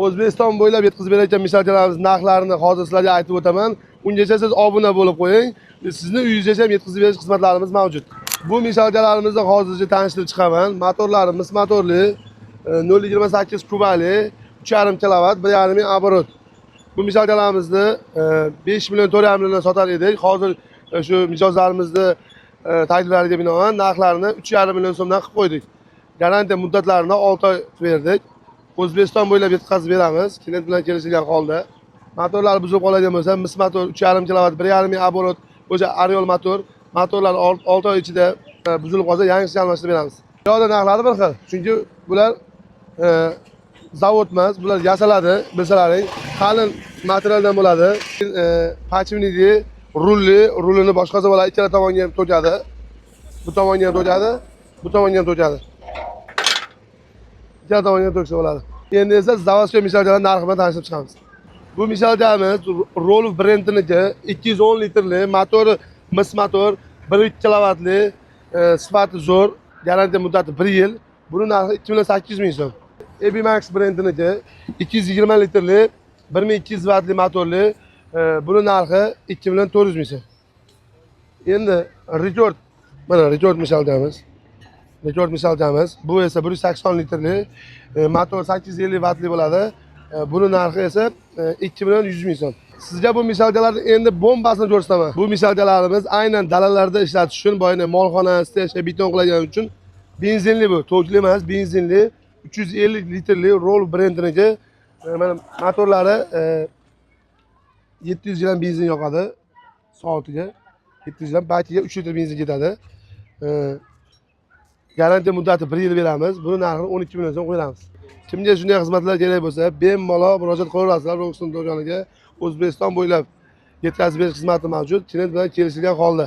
O'zbekiston bo'ylab yetkazib berayotgan mishalchalarimiz narxlarini hozir sizlarga aytib o'taman. Ungacha siz obuna bo'lib qo'ying. Sizni uyingizgacha ham yetkazib berish xizmatlarimiz mavjud. Bu mishalchalarimizni hozircha tanishtirib chiqaman. Motorlarimiz motorli 0.28 kubali 3,5 kilovat 1,5 ming оборот. Bu mishalchalarimizni 5 million 4,5 milliondan sotar edik. Hozir shu mijozlarimizni takliflariga binoan narxlarini 3,5 million so'mdan qilib qo'ydik. Garantiya muddatlarini 6 oy berdik. O'zbekiston bo'ylab yetkazib beramiz. Klient bilan kelishilgan holda. Motorlar buzib qoladigan bo'lsa, mis motor 3,5 kilovat 1,5 ming оборот bo'yicha Ariol motor. Motorlar 6 oy ichida buzilib qolsa, yangisini almashtirib beramiz. Yo'lda narxlari bir xil. Chunki bular zavod emas, bular yasaladi, bilsalaring. Qalin materialdan bo'ladi. Pachimniki, rulini boshqasi bo'ladi, ikkala tomonga ham to'kadi. Bu tomonga ham to'kadi, bu tomonga ham to'kadi. Ikkala tomonga to'ksa bo'ladi. Endi esa zavodskiy mishalchalar narxi bilan tanishib chiqamiz. Bu mishalchamiz Rolf brendiniki 210 litrli motori, mis motor, 1,2 kilovatli, sifati zo'r, garantiya muddati 1 yil. Buni narxi 2,8 ming so'm. Ebimax brendiniki 220 litrli, 1200 wattli motorli, buni narxi 2,4 ming so'm. Endi Rekord, mana Rekord mishalchamiz. Rekord mishalchamiz. Bu esa 180 litrli, motor 850 wattli bo'ladi. Buni narxi esa 2,100 ming so'm. Sizga bu mishalchalarni endi bombasini ko'rsataman. Bu mishalchalarimiz aynan dalalarda ishlatish uchun, boyni molxonasida beton qiladigan uchun benzinli bu, tokli emas, benzinli 350 litrli Rolf brendiniki mana motorlari 700 gram benzin yoqadi soatiga. 700 gram, batiga 3 litr benzin ketadi. Garantiya muddati 1 yil beramiz. Buni narxini 12 million so'm qo'yamiz. Kimga shunday xizmatlar kerak bo'lsa, bemalol murojaat qilaverasizlar Ro'kson do'koniga. O'zbekiston bo'ylab yetkazib berish xizmati mavjud. Klient bilan kelishilgan holda.